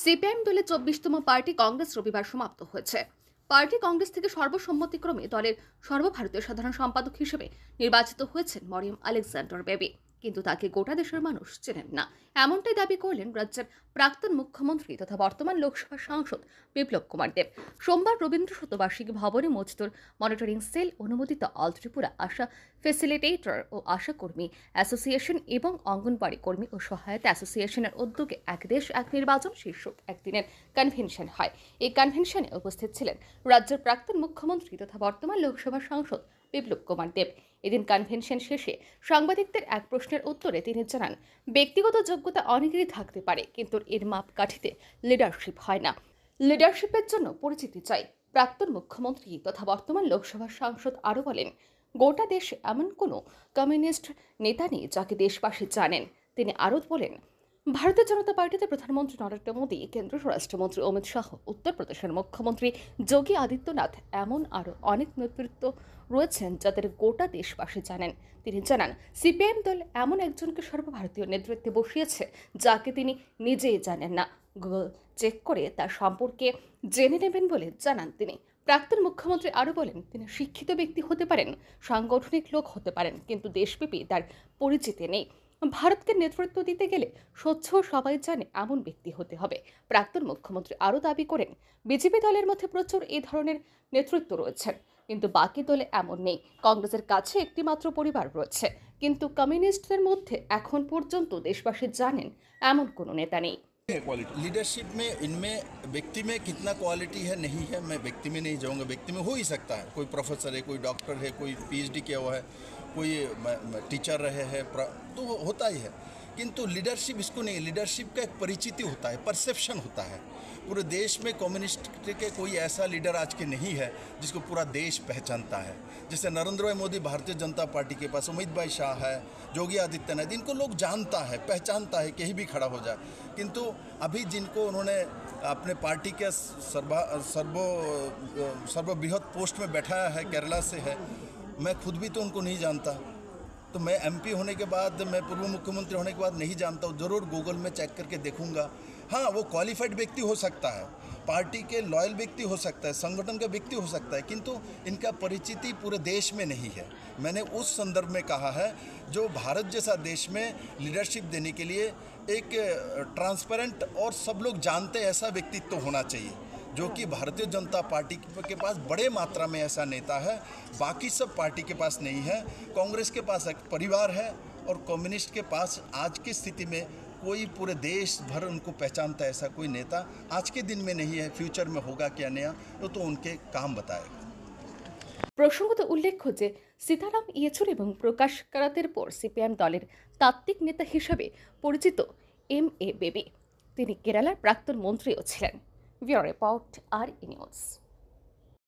CPIM দলের ২৪তম party Congress রবিবার সমাপ্ত হয়েছে। পার্টি কংগ্রেস থেকে সর্বসম্মতিক্রমে দলের সর্বভারতীয় সাধারণ সম্পাদক হিসেবে নির্বাচিত হয়েছেন মরিয়ম আলেকজান্ডার বেবি, কিন্তু তাকে গোটা দেশের মানুষ চেনেন না, এমনটাই দাবি করলেন রাজ্যের প্রাক্তন মুখ্যমন্ত্রী তথা বর্তমান লোকসভা সাংসদ বিপ্লব কুমার দেব। সোমবার রবীন্দ্র শতবার্ষিকী ভবনে মজদুর মনিটরিং সেল অনুমোদিত অল ত্রিপুরা আশা ফেসিলিটেটর ও আশা কর্মী অ্যাসোসিয়েশন এবং অঙ্গনবাড়ি কর্মী ও সহায়তা অ্যাসোসিয়েশনের উদ্যোগে এক দেশ এক নির্বাচন শীর্ষক একদিনের কনভেনশন হয়। এই কনভেনশনে উপস্থিত ছিলেন রাজ্যের প্রাক্তন মুখ্যমন্ত্রী তথা বর্তমান লোকসভা সাংসদ বিপ্লব কুমার দেব। এদিন কনভেনশন শেষে সাংবাদিকদের এক প্রশ্নের উত্তরে তিনি জানান, ব্যক্তিগত যোগ্যতা অনেকেরই থাকতে পারে, কিন্তু এর মাপকাঠিতে লিডারশিপ হয় না। লিডারশিপের জন্য পরিচিতি চাই। প্রাক্তন মুখ্যমন্ত্রী তথা বর্তমান লোকসভা সাংসদ আরও বলেন, গোটা দেশে এমন কোনো কমিউনিস্ট নেতা নেই যাকে দেশবাসী জানেন। তিনি আরও বলেন, ভারতীয় জনতা পার্টিতে প্রধানমন্ত্রী নরেন্দ্র মোদী, কেন্দ্রীয় স্বরাষ্ট্রমন্ত্রী অমিত শাহ, উত্তরপ্রদেশের মুখ্যমন্ত্রী যোগী আদিত্যনাথ, এমন আরও অনেক নেতৃত্ব রয়েছেন যাদের গোটা দেশবাসী জানেন। তিনি জানান, সিপিআইএম দল এমন একজনকে সর্বভারতীয় নেতৃত্বে বসিয়েছে যাকে তিনি নিজেই জানেন না। গুগল চেক করে তার সম্পর্কে জেনে নেবেন বলে জানান তিনি। প্রাক্তন মুখ্যমন্ত্রী আরও বলেন, তিনি শিক্ষিত ব্যক্তি হতে পারেন, সাংগঠনিক লোক হতে পারেন, কিন্তু দেশব্যাপী তার পরিচিতি নেই। ভারতকে নেতৃত্ব দিতে গেলে স্বচ্ছ সবাই জানে এমন ব্যক্তি হতে হবে। প্রাক্তন মুখ্যমন্ত্রী আরও দাবি করেন, বিজেপি দলের মধ্যে প্রচুর এই ধরনের নেতৃত্ব রয়েছেন, কিন্তু বাকি দলে এমন নেই। কংগ্রেসের কাছে একটি মাত্র পরিবার রয়েছে, কিন্তু কমিউনিস্টদের মধ্যে এখন পর্যন্ত দেশবাসী জানেন এমন কোনো নেতা নেই। क्वालिटी लीडरशिप में इनमें व्यक्ति में कितना क्वालिटी है नहीं है, मैं व्यक्ति में नहीं जाऊंगा। व्यक्ति में हो ही सकता है, कोई प्रोफेसर है, कोई डॉक्टर है, कोई पीएचडी किया हुआ है, कोई टीचर रहे हैं, तो होता ही है। किंतु लीडरशिप इसको नहीं, लीडरशिप का एक परिचिति होता है, परसेप्शन होता है। पूरे देश में कम्युनिस्ट के कोई ऐसा लीडर आज के नहीं है जिसको पूरा देश पहचानता है। जैसे नरेंद्र भाई मोदी भारतीय जनता पार्टी के पास, अमित भाई शाह है, योगी आदित्यनाथ, इनको लोग जानता है, पहचानता है, कहीं भी खड़ा हो जाए। किंतु अभी जिनको उन्होंने अपने पार्टी के सर्वबृहत पोस्ट में बैठाया है, केरला से है, मैं खुद भी तो उनको नहीं जानता। तो मैं एमपी होने के बाद, मैं पूर्व मुख्यमंत्री होने के बाद नहीं जानता हूँ, ज़रूर गूगल में चेक करके देखूंगा। हाँ, वो क्वालिफाइड व्यक्ति हो सकता है, पार्टी के लॉयल व्यक्ति हो सकता है, संगठन का व्यक्ति हो सकता है, किंतु इनका परिचिति पूरे देश में नहीं है। मैंने उस संदर्भ में कहा है, जो भारत जैसा देश में लीडरशिप देने के लिए एक ट्रांसपेरेंट और सब लोग जानते ऐसा व्यक्तित्व होना चाहिए, जो कि भारतीय जनता पार्टी के पास बड़े मात्रा में ऐसा नेता है, बाकी सब पार्टी के पास नहीं है। कांग्रेस के पास एक परिवार है और कम्युनिस्ट के पास आज की स्थिति में कोई पूरे देश भर उनको पहचानता है ऐसा कोई नेता आज के दिन में नहीं है। फ्यूचर में होगा क्या नया, तो उनके काम बताएगा। প্রসঙ্গত উল্লেখ্য যে সীতারাম ইয়েচুরি এবং প্রকাশ কারাতের পর সিপিআইএম দলের তাত্ত্বিক নেতা হিসেবে পরিচিত এম.এ. বেবি, তিনি কেরালার প্রাক্তন মন্ত্রীও ছিলেন। ব্যুরো রিপোর্ট, আর ই নিউজ।